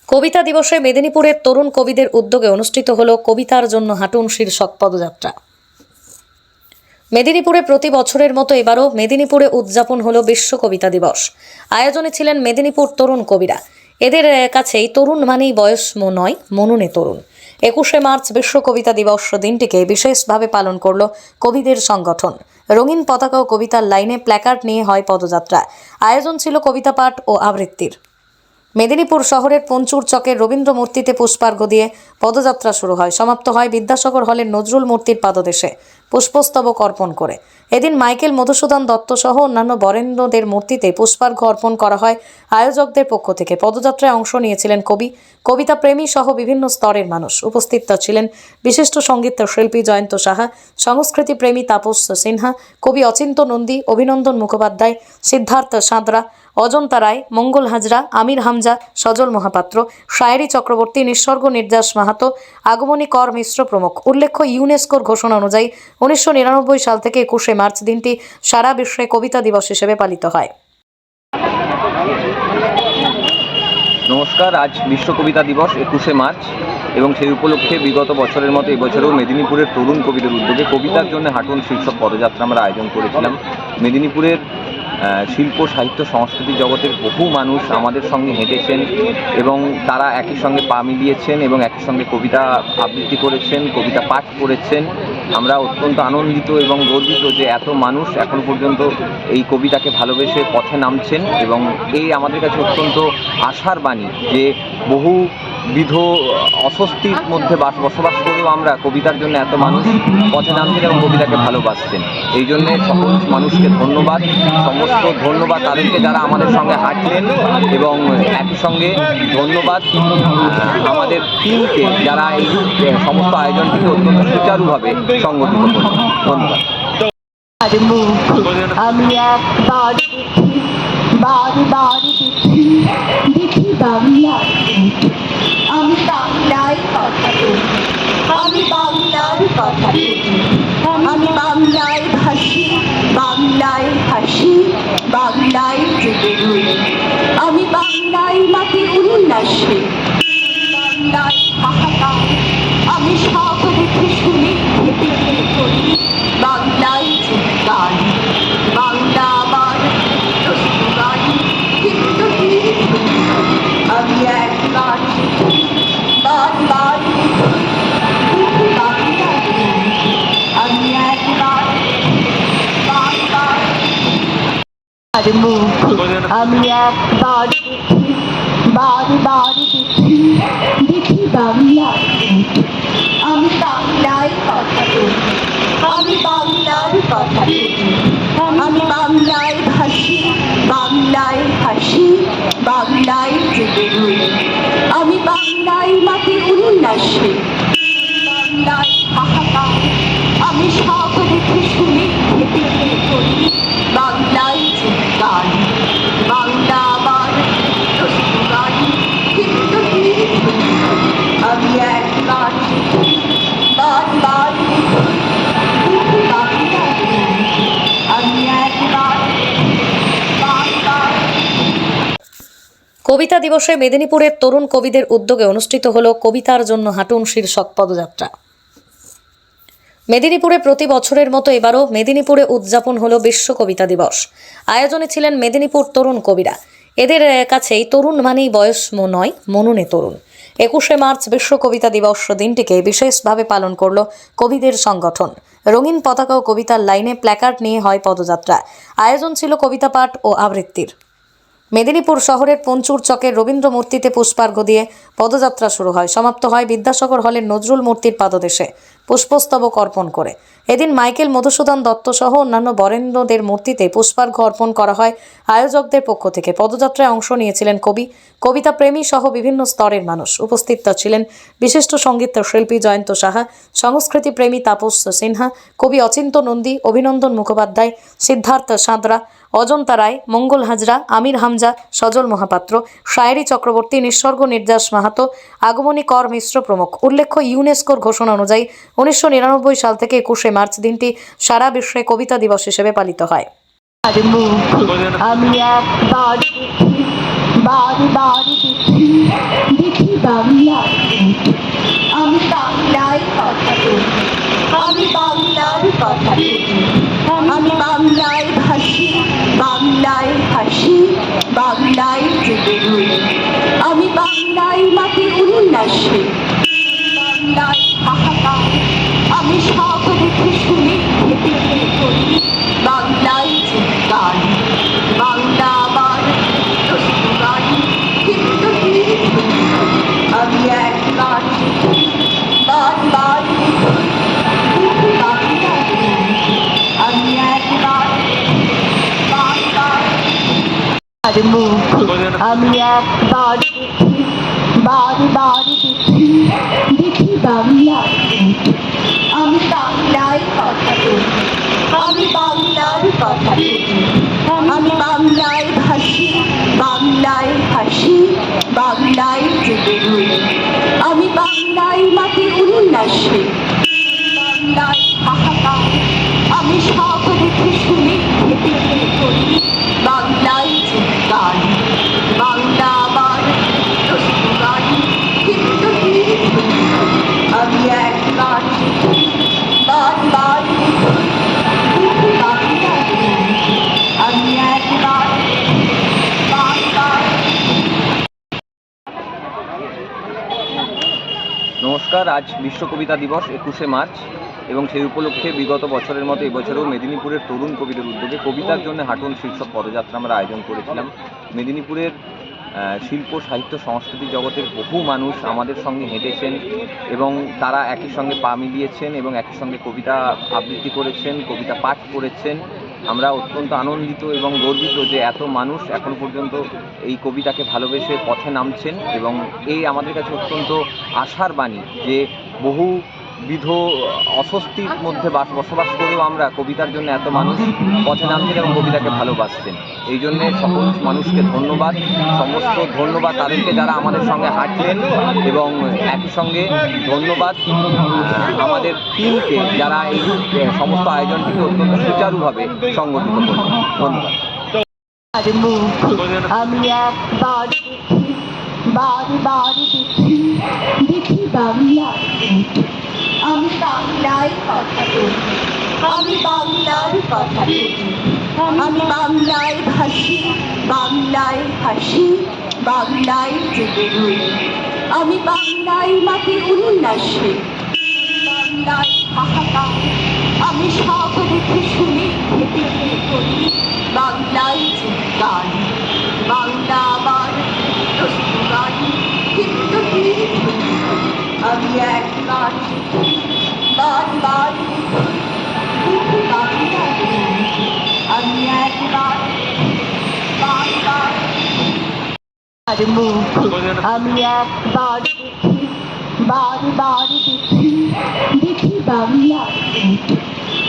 কবিতা দিবসে মেদিনীপুরের তরুণ কবিদের উদ্যোগে অনুষ্ঠিত হলো কবিতার জন্য হাঁটুন শীর্ষক পদযাত্রা। মেদিনীপুরে প্রতি বছরের মতো এবারও মেদিনীপুরে উদযাপন হলো বিশ্ব কবিতা দিবস। আয়োজনে ছিলেন মেদিনীপুর তরুণ কবিরা। এদের কাছেই তরুণ মানেই বয়স নয়, মননে তরুণ। 21শে মার্চ বিশ্ব কবিতা দিবস দিনটিকে বিশেষভাবে পালন করল কবিদের সংগঠন। রঙিন পতাকা ও কবিতার লাইনে প্ল্যাকার্ড নিয়ে হয় পদযাত্রা। আয়োজন ছিল কবিতা পাঠ ও আবৃত্তির। মেদিনীপুর শহরের পঞ্চুর চকের রবীন্দ্র মূর্তিতে পুষ্পার্ঘ দিয়ে পদযাত্রা শুরু হয়। সমাপ্ত হয় বিদ্যাসাগর হলের নজরুল মূর্তির পাদদেশে পুষ্পস্তবক অর্পণ করে। এদিন মাইকেল মধুসূদন দত্ত সহ অন্যান্য বরেণ্যদের মূর্তিতে পুষ্পার্ঘ অর্পণ করা হয় আয়োজকদের পক্ষ থেকে। পদযাত্রায় অংশ নিয়েছিলেন কবি, কবিতা প্রেমী সহ বিভিন্ন স্তরের মানুষ। উপস্থিত ছিলেন বিশিষ্ট সঙ্গীত শিল্পী জয়ন্ত সাহা, সংস্কৃতি প্রেমী তাপস সিনহা, কবি অচিন্ত নন্দী, অভিনন্দন মুখোপাধ্যায়, সিদ্ধার্থ সাঁতরা, অজন্তা রায়, মঙ্গল হাজরা, আমির হামজা, সজল মহাপাত্র, শায়েরি চক্রবর্তী, নিঃসর্গ নির্যাস মাহাতো, আগমনী কর মিশ্র প্রমুখ। উল্লেখ্য, ইউনেস্কোর ঘোষণা অনুযায়ী 1999 সাল থেকে 21শে মার্চ দিনটি সারা বিশ্বে কবিতা দিবস হিসেবে পালিত হয়। নমস্কার, আজ বিশ্ব কবিতা দিবস 21শে মার্চ এবং সেই উপলক্ষে বিগত বছরের মতো এবছরেও মেদিনীপুরের তরুণ কবিদের উদ্যোগে কবিতার জন্য হাঁটুন শীর্ষক পদযাত্রা আমরা আয়োজন করেছিলাম। মেদিনীপুরের শিল্প, সাহিত্য, সংস্কৃতি জগতের বহু মানুষ আমাদের সঙ্গে হেঁটেছেন এবং তারা একই সঙ্গে পা মিলিয়েছেন এবং একই সঙ্গে কবিতা আবৃত্তি করেছেন, কবিতা পাঠ করেছেন। আমরা অত্যন্ত আনন্দিত এবং গর্বিত যে এত মানুষ এখন পর্যন্ত এই কবিতাকে ভালোবেসে পথে নামছেন এবং এই আমাদের কাছে অত্যন্ত আশার বাণী যে বহুবিধ অস্বস্তির মধ্যে বসবাস করেও আমরা কবিতার জন্য এত মানুষ পথে নামছেন এবং কবিতাকে ভালোবাসছেন। এই জন্যে সকল মানুষকে ধন্যবাদ, সমস্ত ধন্যবাদ তাদেরকে যারা আমাদের সঙ্গে হাঁটলেন এবং একই সঙ্গে ধন্যবাদ আমাদের টিমকে যারা এই সমস্ত আয়োজনটিকে অত্যন্ত সুচারুভাবে সংগঠিত করলেন। ধন্যবাদ। আমি একবার বারবার দেখি বাংলার, আমি বাংলায় কথা বলি, আমি বাংলার কথা বলি, আমি বাংলায় ভাসি, বাংলায় হাসি, বাংলায় জেগে রই, আমি বাংলায় মাটি উল্লাসে, বাংলায় হাহাকার, আমি সব দেখে শুনি হেঁটে হেঁটে করি, বাংলায় গান, বাংলা আমার গান, কিন্তু আমি একবার বারবার বাংলা, আমি একবার বারবার মুখ, আমি একবার বারবার দেখি বাংলার, আমি বাংলায় কথা বলি, আমি বাংলার কথা বলি, আমি বাংলায় ভাসি, বাংলায় হাসি, বাংলায় জেগে রই, আমি বাংলায় মাটি উল্লাসে, বাংলায় হাহাকার, আমি সব দেখে শুনি হেঁটে হেঁটে করি, বাংলায় গান, বাংলা আমার গান, কিন্তু আমি একবার বারবার কবিতা দিবসে মেদিনীপুরের তরুণ কবিদের উদ্যোগে অনুষ্ঠিত হলো কবিতার জন্য হাঁটুন শীর্ষক পদযাত্রা। মেদিনীপুরে প্রতি বছরের মতো এবারও মেদিনীপুরে উদযাপন হলো বিশ্ব কবিতা দিবস। আয়োজনে ছিলেন মেদিনীপুর তরুণ কবিরা। এদের কাছেই তরুণ মানেই বয়স নয়, মননে তরুণ। 21শে মার্চ বিশ্ব কবিতা দিবস দিনটিকে বিশেষভাবে পালন করল কবিদের সংগঠন। রঙিন পতাকা ও কবিতার লাইনে প্ল্যাকার্ড নিয়ে হয় পদযাত্রা। আয়োজন ছিল কবিতা পাঠ ও আবৃত্তির। মেদিনীপুর শহরের পঞ্চুর চকের রবীন্দ্র মূর্তিতে পুষ্পার্ঘ দিয়ে পদযাত্রা শুরু হয়। সমাপ্ত হয় বিদ্যাসাগর হলের নজরুল মূর্তির পাদদেশে পুষ্পস্তবক অর্পণ করে। এদিন মাইকেল মধুসূদন দত্ত সহ অন্যান্য বরেণ্যদের মূর্তিতে পুষ্পার্ঘ অর্পণ করা হয় আয়োজকদের পক্ষ থেকে। পদযাত্রায় অংশ নিয়েছিলেন কবি, কবিতা প্রেমী সহ বিভিন্ন স্তরের মানুষ। উপস্থিত ছিলেন বিশিষ্ট সঙ্গীত শিল্পী জয়ন্ত সাহা, সংস্কৃতি প্রেমী তাপস সিনহা, কবি অচিন্ত নন্দী, অভিনন্দন মুখোপাধ্যায়, সিদ্ধার্থ সাঁতরা, অজন্তা রায়, মঙ্গল হাজরা, আমির হামজা, সজল মহাপাত্র, শায়েরি চক্রবর্তী, নিঃসর্গ নির্যাস মাহাতো, আগমনী কর মিশ্র প্রমুখ। উল্লেখ্য, ইউনেস্কোর ঘোষণা অনুযায়ী 1999 সাল থেকে 21শে মার্চ দিনটি সারা বিশ্বে কবিতা দিবস হিসেবে পালিত হয়। আমি একবার বারবার দেখি বাংলার ভূত। আমি বাংলায় কথা বলি, আমি বাংলার কথা বলি, আমি বাংলায় ভাসি, বাংলায় হাসি, বাংলায় জেগে রই। আমি বাংলায় মাটি উল্লাসে, বাংলায় হাহাকার, আমি সব দেখে শুনে হেঁটে হেঁটে করি বাংলায় চিৎকার। বাংলা আমার দস্তুরাই, কিন্তু কি আমি একবার দেখি, বারবার দেখি, কিন্তু বাংলা আমি একবার বারবার আর মুখ আমি একবার দেখি, বারবার দেখি, দেখি বাংলার ভূত। আমি বাংলায় কথা বলি, আমি বাংলার কথা বলি, আমি বাংলায় ভাসি, বাংলায় হাসি, বাংলায় জেগে রই। আমি বাংলায় মাটি উল্লাসে, বাংলায় হাহাকার, আমি সব দেখে শুনে হেঁটে হেঁটে করি বাংলায় চিৎকার। বাংলা আমার দস্তুরাই, কিন্তু কি আমি একবার দেখি, বারবার দেখি, কিন্তু বাংলা আমি একবার বারবার। নমস্কার, আজ বিশ্ব কবিতা দিবস 21শে মার্চ এবং সেই উপলক্ষে বিগত বছরের মতো এবছরেও মেদিনীপুরের তরুণ কবিদের উদ্যোগে কবিতার জন্য হাঁটুন শীর্ষক পদযাত্রা আমরা আয়োজন করেছিলাম। মেদিনীপুরের শিল্প সাহিত্য সংস্কৃতি জগতের বহু মানুষ আমাদের সঙ্গে হেঁটেছেন এবং তারা একই সঙ্গে পা মিলিয়েছেন এবং একই সঙ্গে কবিতা আবৃত্তি করেছেন, কবিতা পাঠ করেছেন। আমরা অত্যন্ত আনন্দিত এবং গর্বিত যে এত মানুষ এখন পর্যন্ত এই কবিতাকে ভালোবেসে পথে নামছেন এবং এই আমাদের কাছে অত্যন্ত আশার বাণী যে বহুবিধ অস্বস্তির মধ্যে বসবাস করেও আমরা কবিতার জন্য এত মানুষ পথে নামছেন এবং কবিতাকে ভালোবাসছেন। এই জন্যে সকল মানুষকে ধন্যবাদ, সমস্ত ধন্যবাদ তাদেরকে যারা আমাদের সঙ্গে হাঁটলেন এবং একই সঙ্গে ধন্যবাদ আমাদের টিমকে যারা এই সমস্ত আয়োজনটিকে অত্যন্ত সুচারুভাবে সংগঠিত করলেন। ধন্যবাদ। আর মুখ আমি একবার দেখি, বারবার দেখি, দেখি বাংলার ভূত। আমি বাংলায় কথা বলি, আমি বাংলার কথা বলি, আমি বাংলায় ভাসি, বাংলায় হাসি, বাংলায় জেগে রই। আমি বাংলায় মাটি উল্লাসে, বাংলায় হাহাকার, আমি সব দেখে শুনে হেঁটে হেঁটে করি বাংলায় চিৎকার। বাংলা আমার দস্তুরাই, কিন্তু কি আমি একবার দেখি, বারবার দেখি, কিন্তু বাংলা আমি একবার বারবার। আর মুখ আমি একবার দেখি, বারবার দেখি, দেখি বাংলার ভূত।